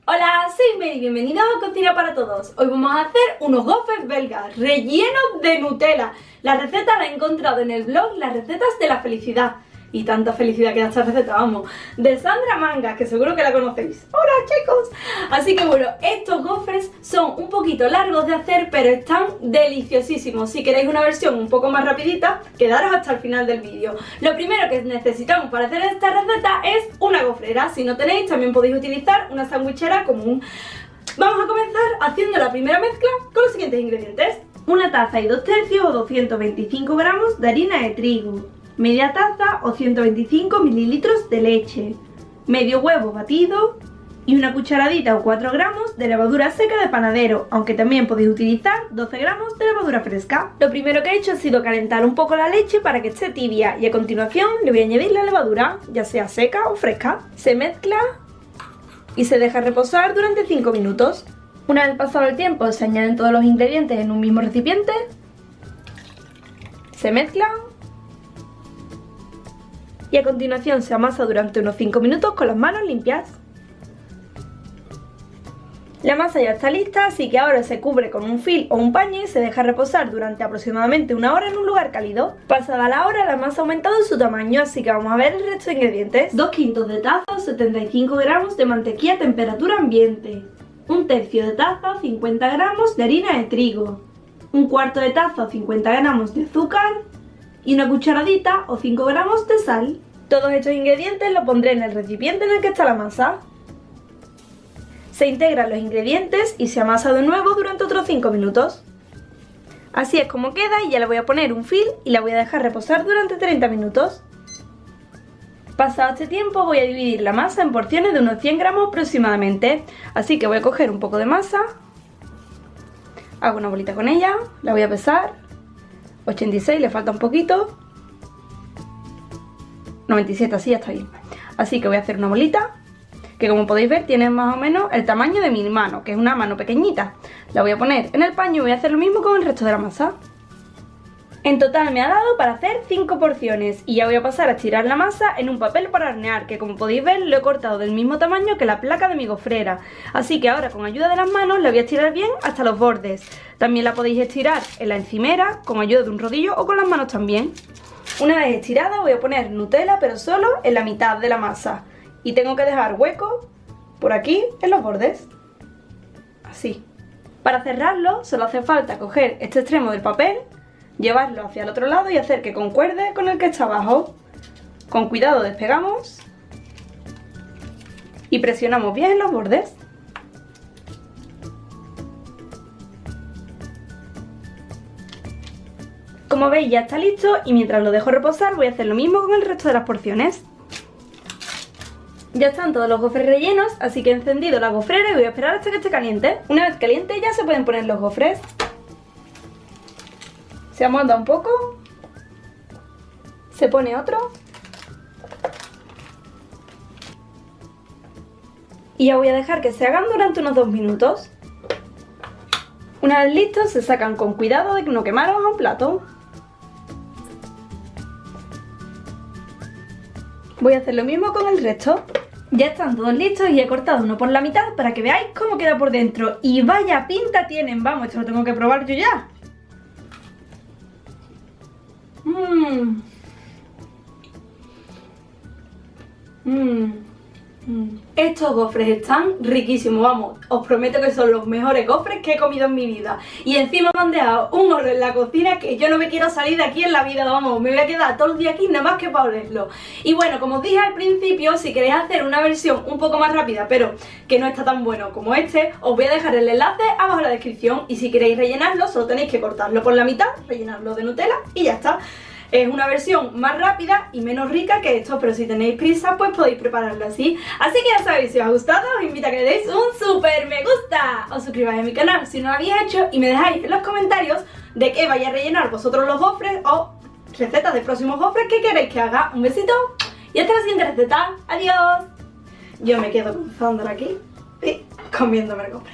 Hola, soy Mary, bienvenidos a Cocina para Todos. Hoy vamos a hacer unos gofres belgas rellenos de Nutella. La receta la he encontrado en el blog Las Recetas de la Felicidad. Y tanta felicidad que da esta receta, vamos, de Sandra Mangas, que seguro que la conocéis. ¡Hola, chicos! Así que bueno, estos gofres son un poquito largos de hacer, pero están deliciosísimos. Si queréis una versión un poco más rapidita, quedaros hasta el final del vídeo. Lo primero que necesitamos para hacer esta receta es una gofrera. Si no tenéis, también podéis utilizar una sandwichera común. Vamos a comenzar haciendo la primera mezcla con los siguientes ingredientes. Una taza y 2/3 o 225 gramos de harina de trigo, media taza o 125 mililitros de leche, medio huevo batido y una cucharadita o 4 gramos de levadura seca de panadero, aunque también podéis utilizar 12 gramos de levadura fresca. Lo primero que he hecho ha sido calentar un poco la leche para que esté tibia y a continuación le voy a añadir la levadura, ya sea seca o fresca. Se mezcla y se deja reposar durante 5 minutos. Una vez pasado el tiempo se añaden todos los ingredientes en un mismo recipiente, se mezclan y a continuación se amasa durante unos 5 minutos con las manos limpias. La masa ya está lista, así que ahora se cubre con un film o un paño y se deja reposar durante aproximadamente una hora en un lugar cálido. Pasada la hora, la masa ha aumentado su tamaño, así que vamos a ver el resto de ingredientes. 2 quintos de taza o 75 gramos de mantequilla a temperatura ambiente, 1/3 de taza o 50 gramos de harina de trigo, 1/4 de taza o 50 gramos de azúcar y una cucharadita o 5 gramos de sal. Todos estos ingredientes los pondré en el recipiente en el que está la masa. Se integran los ingredientes y se amasa de nuevo durante otros 5 minutos. Así es como queda y ya le voy a poner un film y la voy a dejar reposar durante 30 minutos. Pasado este tiempo voy a dividir la masa en porciones de unos 100 gramos aproximadamente. Así que voy a coger un poco de masa, hago una bolita con ella, la voy a pesar. 86, le falta un poquito. 97, así ya está bien. Así que voy a hacer una bolita que, como podéis ver, tiene más o menos el tamaño de mi mano, que es una mano pequeñita. La voy a poner en el paño y voy a hacer lo mismo con el resto de la masa. En total me ha dado para hacer 5 porciones y ya voy a pasar a estirar la masa en un papel para hornear, que como podéis ver lo he cortado del mismo tamaño que la placa de mi gofrera. Así que ahora, con ayuda de las manos, la voy a estirar bien hasta los bordes. También la podéis estirar en la encimera con ayuda de un rodillo o con las manos también. Una vez estirada voy a poner Nutella, pero solo en la mitad de la masa. Y tengo que dejar hueco por aquí en los bordes. Así. Para cerrarlo solo hace falta coger este extremo del papel, llevarlo hacia el otro lado y hacer que concuerde con el que está abajo. Con cuidado despegamos y presionamos bien los bordes. Como veis, ya está listo y mientras lo dejo reposar voy a hacer lo mismo con el resto de las porciones. Ya están todos los gofres rellenos, así que he encendido la gofrera y voy a esperar hasta que esté caliente. Una vez caliente ya se pueden poner los gofres. Se amolda un poco, se pone otro y ya voy a dejar que se hagan durante unos 2 minutos. Una vez listos se sacan con cuidado de no quemaros a un plato. Voy a hacer lo mismo con el resto. Ya están todos listos y he cortado uno por la mitad para que veáis cómo queda por dentro. Y vaya pinta tienen, vamos, esto lo tengo que probar yo ya. Estos gofres están riquísimos, vamos, os prometo que son los mejores gofres que he comido en mi vida. Y encima me han dejado un olor en la cocina que yo no me quiero salir de aquí en la vida, vamos, me voy a quedar todo el día aquí nada más que para olerlo. Y bueno, como os dije al principio, si queréis hacer una versión un poco más rápida, pero que no está tan bueno como este, os voy a dejar el enlace abajo en la descripción. Y si queréis rellenarlo, solo tenéis que cortarlo por la mitad, rellenarlo de Nutella y ya está. Es una versión más rápida y menos rica que esto, pero si tenéis prisa pues podéis prepararlo así. Así que ya sabéis, si os ha gustado os invito a que le deis un super me gusta, os suscribáis a mi canal si no lo habéis hecho y me dejáis en los comentarios de qué vais a rellenar vosotros los gofres o recetas de próximos gofres que queréis que haga. Un besito y hasta la siguiente receta. Adiós. Yo me quedo con Sandra aquí y comiéndome el gofre.